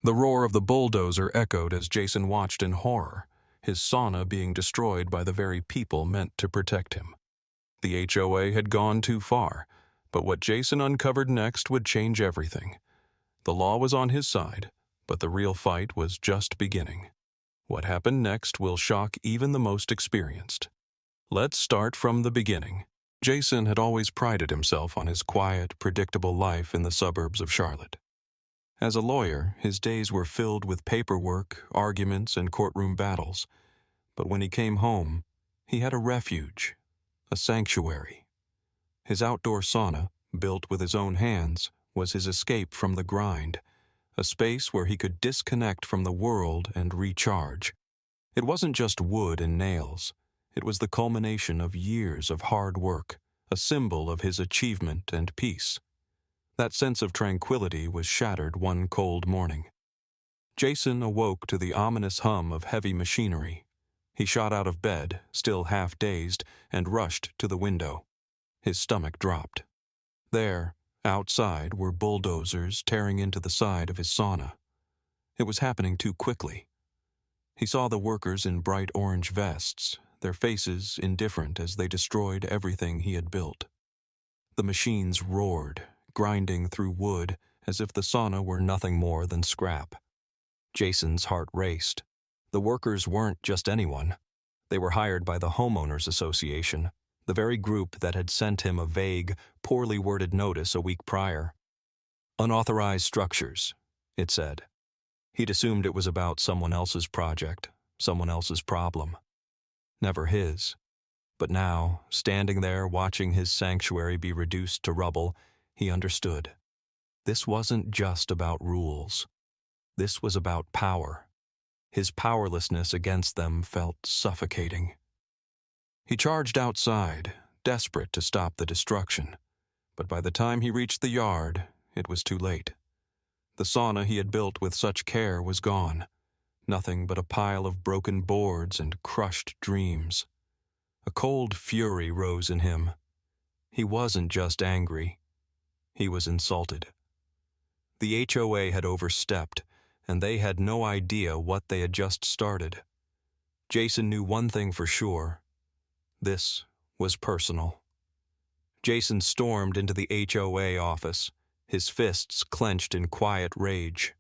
The roar of the bulldozer echoed as Jason watched in horror, his sauna being destroyed by the very people meant to protect him. The HOA had gone too far, but what Jason uncovered next would change everything. The law was on his side, but the real fight was just beginning. What happened next will shock even the most experienced. Let's start from the beginning. Jason had always prided himself on his quiet, predictable life in the suburbs of Charlotte. As a lawyer, his days were filled with paperwork, arguments, and courtroom battles. But when he came home, he had a refuge, a sanctuary. His outdoor sauna, built with his own hands, was his escape from the grind, a space where he could disconnect from the world and recharge. It wasn't just wood and nails. It was the culmination of years of hard work, a symbol of his achievement and peace. That sense of tranquility was shattered one cold morning. Jason awoke to the ominous hum of heavy machinery. He shot out of bed, still half dazed, and rushed to the window. His stomach dropped. There, outside, were bulldozers tearing into the side of his sauna. It was happening too quickly. He saw the workers in bright orange vests, their faces indifferent as they destroyed everything he had built. The machines roared, grinding through wood as if the sauna were nothing more than scrap. Jason's heart raced. The workers weren't just anyone. They were hired by the Homeowners Association, the very group that had sent him a vague, poorly worded notice a week prior. Unauthorized structures, it said. He'd assumed it was about someone else's project, someone else's problem. Never his. But now, standing there watching his sanctuary be reduced to rubble, he understood. This wasn't just about rules. This was about power. His powerlessness against them felt suffocating. He charged outside, desperate to stop the destruction. But by the time he reached the yard, it was too late. The sauna he had built with such care was gone. Nothing but a pile of broken boards and crushed dreams. A cold fury rose in him. He wasn't just angry. He was insulted. The HOA had overstepped, and they had no idea what they had just started. Jason knew one thing for sure. This was personal. Jason stormed into the HOA office, his fists clenched in quiet rage.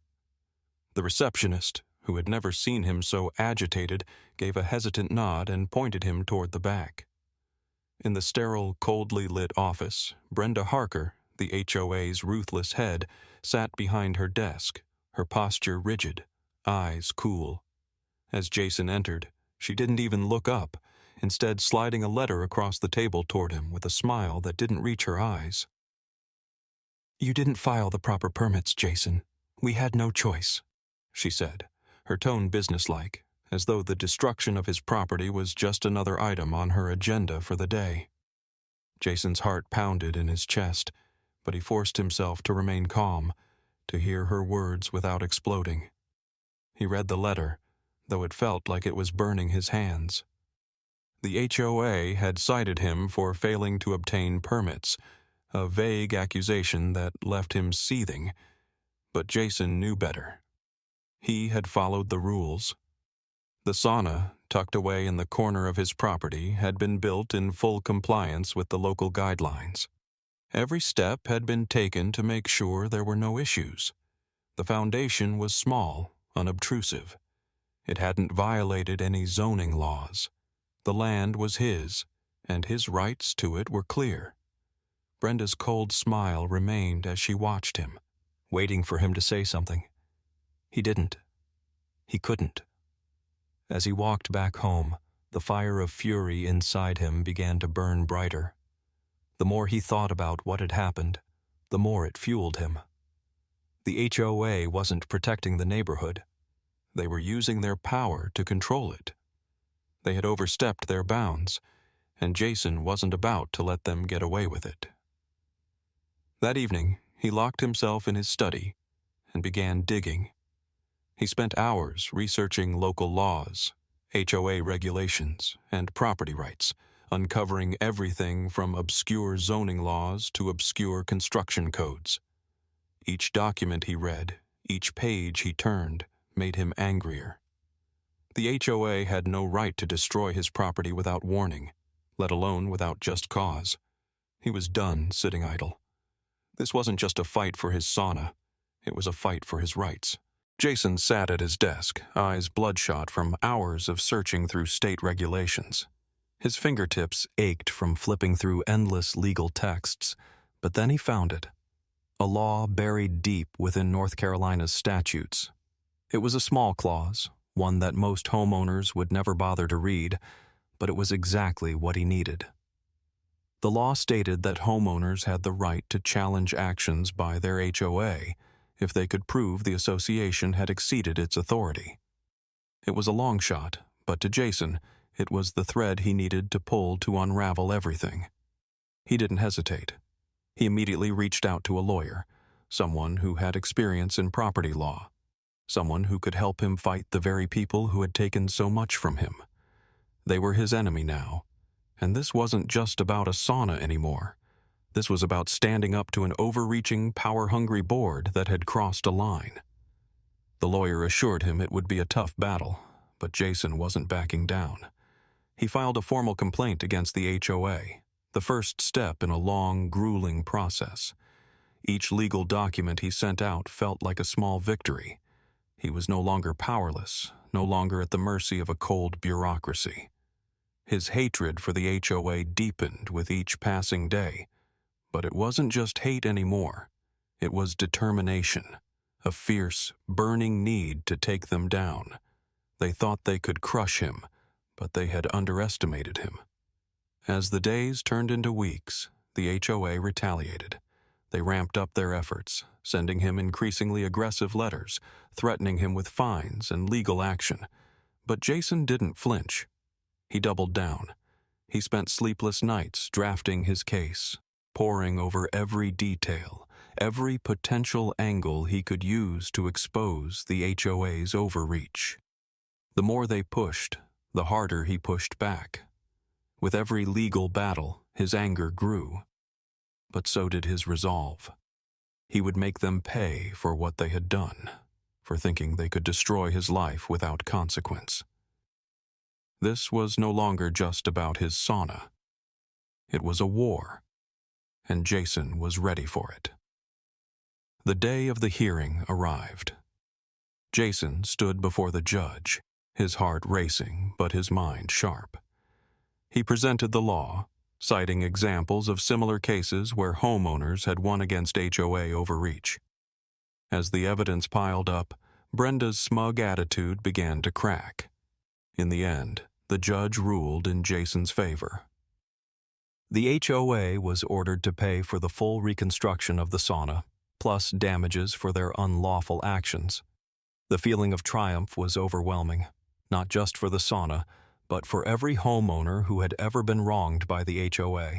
The receptionist, who had never seen him so agitated, gave a hesitant nod and pointed him toward the back. In the sterile, coldly lit office, Brenda Harker, the HOA's ruthless head, sat behind her desk, her posture rigid, eyes cool. As Jason entered, she didn't even look up, instead sliding a letter across the table toward him with a smile that didn't reach her eyes. "You didn't file the proper permits, Jason. We had no choice," she said, her tone businesslike, as though the destruction of his property was just another item on her agenda for the day. Jason's heart pounded in his chest, but he forced himself to remain calm, to hear her words without exploding. He read the letter, though it felt like it was burning his hands. The HOA had cited him for failing to obtain permits, a vague accusation that left him seething, but Jason knew better. He had followed the rules. The sauna, tucked away in the corner of his property, had been built in full compliance with the local guidelines. Every step had been taken to make sure there were no issues. The foundation was small, unobtrusive. It hadn't violated any zoning laws. The land was his, and his rights to it were clear. Brenda's cold smile remained as she watched him, waiting for him to say something. He didn't. He couldn't. As he walked back home, the fire of fury inside him began to burn brighter. The more he thought about what had happened, the more it fueled him. The HOA wasn't protecting the neighborhood. They were using their power to control it. They had overstepped their bounds, and Jason wasn't about to let them get away with it. That evening, he locked himself in his study and began digging. He spent hours researching local laws, HOA regulations, and property rights, uncovering everything from obscure zoning laws to obscure construction codes. Each document he read, Each page he turned made him angrier. The HOA had no right to destroy his property without warning, let alone without just cause. He was done sitting idle. This wasn't just a fight for his sauna, it was a fight for his rights. Jason sat at his desk, eyes bloodshot from hours of searching through state regulations. His fingertips ached from flipping through endless legal texts, but then he found it. A law buried deep within North Carolina's statutes. It was a small clause, one that most homeowners would never bother to read, but it was exactly what he needed. The law stated that homeowners had the right to challenge actions by their HOA if they could prove the association had exceeded its authority. It was a long shot, but to Jason, it was the thread he needed to pull to unravel everything. He didn't hesitate. He immediately reached out to a lawyer, someone who had experience in property law, someone who could help him fight the very people who had taken so much from him. They were his enemy now, and this wasn't just about a sauna anymore. This was about standing up to an overreaching, power-hungry board that had crossed a line. The lawyer assured him it would be a tough battle, but Jason wasn't backing down. He filed a formal complaint against the HOA, the first step in a long, grueling process. Each legal document he sent out felt like a small victory. He was no longer powerless, no longer at the mercy of a cold bureaucracy. His hatred for the HOA deepened with each passing day, but it wasn't just hate anymore. It was determination, a fierce, burning need to take them down. They thought they could crush him, but they had underestimated him. As the days turned into weeks, the HOA retaliated. They ramped up their efforts, sending him increasingly aggressive letters, threatening him with fines and legal action. But Jason didn't flinch. He doubled down. He spent sleepless nights drafting his case, poring over every detail, every potential angle he could use to expose the HOA's overreach. The more they pushed, the harder he pushed back. With every legal battle, his anger grew. But so did his resolve. He would make them pay for what they had done, for thinking they could destroy his life without consequence. This was no longer just about his sauna. It was a war, and Jason was ready for it. The day of the hearing arrived. Jason stood before the judge, his heart racing but his mind sharp. He presented the law, citing examples of similar cases where homeowners had won against HOA overreach. As the evidence piled up, Brenda's smug attitude began to crack. In the end, the judge ruled in Jason's favor. The HOA was ordered to pay for the full reconstruction of the sauna, plus damages for their unlawful actions. The feeling of triumph was overwhelming, not just for the sauna, but for every homeowner who had ever been wronged by the HOA.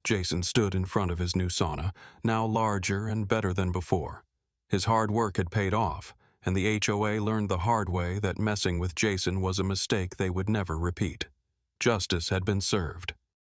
Jason stood in front of his new sauna, now larger and better than before. His hard work had paid off, and the HOA learned the hard way that messing with Jason was a mistake they would never repeat. Justice had been served.